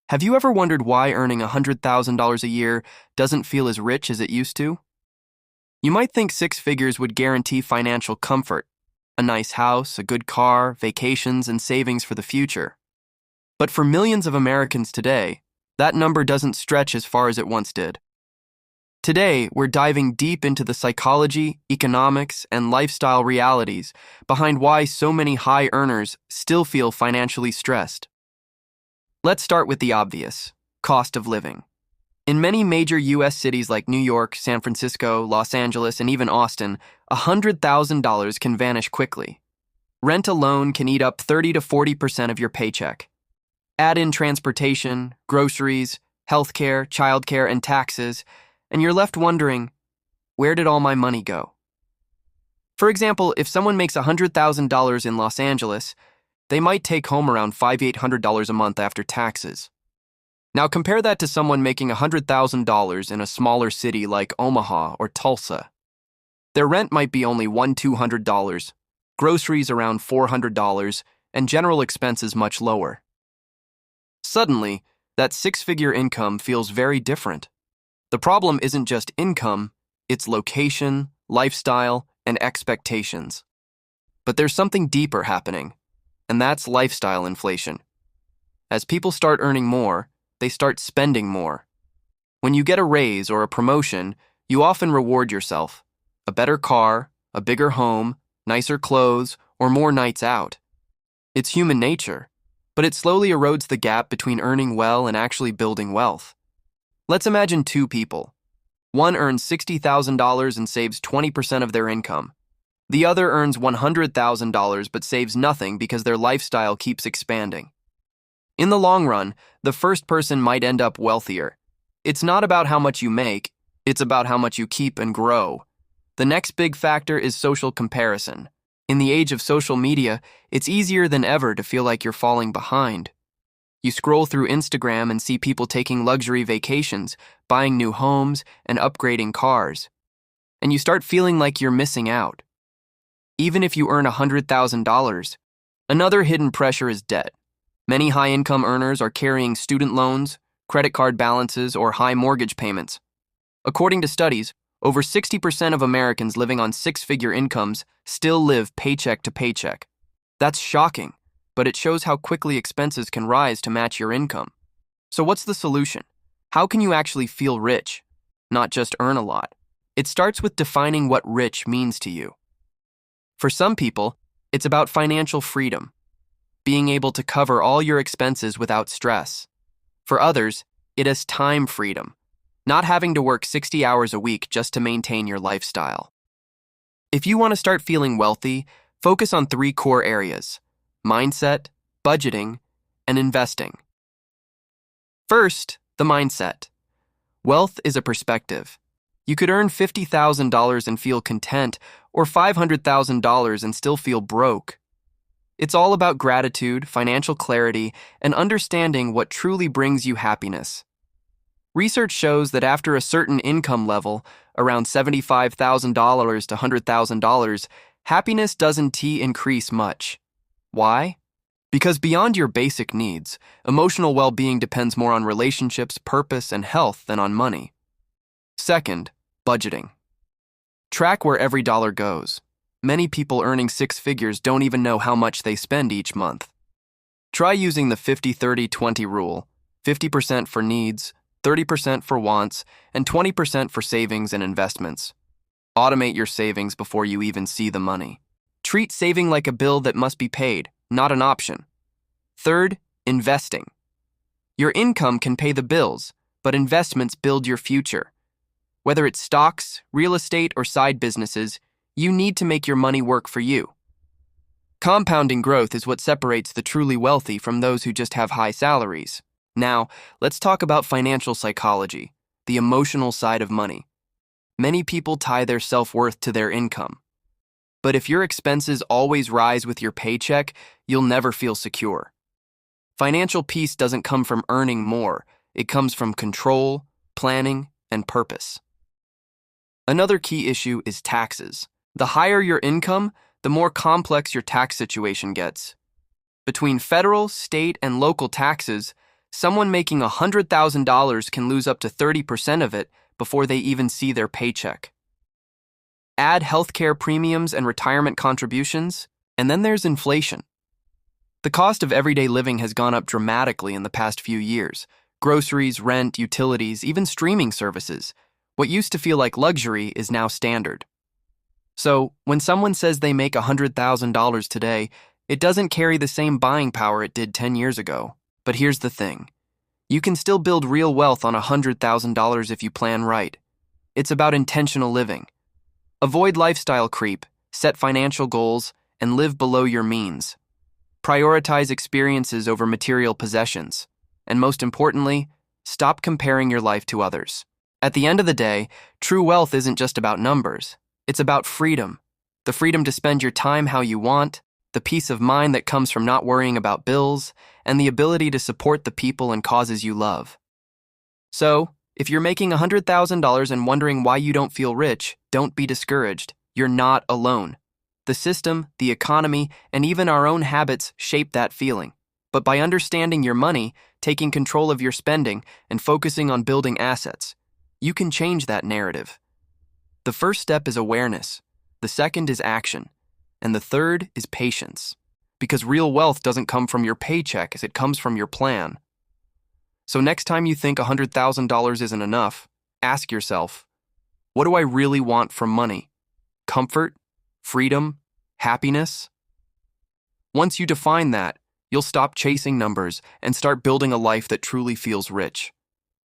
Have you ever wondered why earning $100,000 a year doesn't feel as rich as it used to? You might think six figures would guarantee financial comfort, a nice house, a good car, vacations, and savings for the future. But for millions of Americans today, that number doesn't stretch as far as it once did. Today, we're diving deep into the psychology, economics, and lifestyle realities behind why so many high earners still feel financially stressed. Let's start with the obvious: cost of living. In many major U.S. cities like New York, San Francisco, Los Angeles, and even Austin, $100,000 can vanish quickly. Rent alone can eat up 30 to 40% of your paycheck. Add in transportation, groceries, healthcare, childcare, and taxes, and you're left wondering, where did all my money go? For example, if someone makes $100,000 in Los Angeles, they might take home around $5,800 a month after taxes. Now compare that to someone making $100,000 in a smaller city like Omaha or Tulsa. Their rent might be only $200, groceries around $400, and general expenses much lower. Suddenly, that six-figure income feels very different. The problem isn't just income, it's location, lifestyle, and expectations. But there's something deeper happening, and that's lifestyle inflation. As people start earning more, they start spending more. When you get a raise or a promotion, you often reward yourself: a better car, a bigger home, nicer clothes, or more nights out. It's human nature, but it slowly erodes the gap between earning well and actually building wealth. Let's imagine two people. One earns $60,000 and saves 20% of their income. The other earns $100,000 but saves nothing because their lifestyle keeps expanding. In the long run, the first person might end up wealthier. It's not about how much you make, it's about how much you keep and grow. The next big factor is social comparison. In the age of social media, it's easier than ever to feel like you're falling behind. You scroll through Instagram and see people taking luxury vacations, buying new homes, and upgrading cars. And you start feeling like you're missing out. Even if you earn $100,000, another hidden pressure is debt. Many high-income earners are carrying student loans, credit card balances, or high mortgage payments. According to studies, over 60% of Americans living on six-figure incomes still live paycheck to paycheck. That's shocking, but it shows how quickly expenses can rise to match your income. So what's the solution? How can you actually feel rich, not just earn a lot? It starts with defining what rich means to you. For some people, it's about financial freedom, being able to cover all your expenses without stress. For others, it is time freedom, not having to work 60 hours a week just to maintain your lifestyle. If you want to start feeling wealthy, focus on three core areas: mindset, budgeting, and investing. First, the mindset. Wealth is a perspective. You could earn $50,000 and feel content, or $500,000 and still feel broke. It's all about gratitude, financial clarity, and understanding what truly brings you happiness. Research shows that after a certain income level, around $75,000 to $100,000, happiness doesn't increase much. Why? Because beyond your basic needs, emotional well-being depends more on relationships, purpose, and health than on money. Second, budgeting. Track where every dollar goes. Many people earning six figures don't even know how much they spend each month. Try using the 50-30-20 rule: 50% for needs, 30% for wants, and 20% for savings and investments. Automate your savings before you even see the money. Treat saving like a bill that must be paid, not an option. Third, investing. Your income can pay the bills, but investments build your future. Whether it's stocks, real estate, or side businesses, you need to make your money work for you. Compounding growth is what separates the truly wealthy from those who just have high salaries. Now, let's talk about financial psychology, the emotional side of money. Many people tie their self-worth to their income. But if your expenses always rise with your paycheck, you'll never feel secure. Financial peace doesn't come from earning more. It comes from control, planning, and purpose. Another key issue is taxes. The higher your income, the more complex your tax situation gets. Between federal, state, and local taxes, Someone making $100,000 can lose up to 30% of it before they even see their paycheck. Add healthcare premiums and retirement contributions, and then there's inflation. The cost of everyday living has gone up dramatically in the past few years. Groceries, rent, utilities, even streaming services. What used to feel like luxury is now standard. So, when someone says they make $100,000 today, it doesn't carry the same buying power it did 10 years ago. But here's the thing. You can still build real wealth on $100,000 if you plan right. It's about intentional living. Avoid lifestyle creep, set financial goals, and live below your means. Prioritize experiences over material possessions. And most importantly, stop comparing your life to others. At the end of the day, true wealth isn't just about numbers. It's about freedom. The freedom to spend your time how you want, the peace of mind that comes from not worrying about bills, and the ability to support the people and causes you love. So, if you're making $100,000 and wondering why you don't feel rich, don't be discouraged. You're not alone. The system, the economy, and even our own habits shape that feeling. But by understanding your money, taking control of your spending, and focusing on building assets, you can change that narrative. The first step is awareness. The second is action. And the third is patience. Because real wealth doesn't come from your paycheck, as it comes from your plan. So next time you think $100,000 isn't enough, ask yourself, what do I really want from money? Comfort? Freedom? Happiness? Once you define that, you'll stop chasing numbers and start building a life that truly feels rich.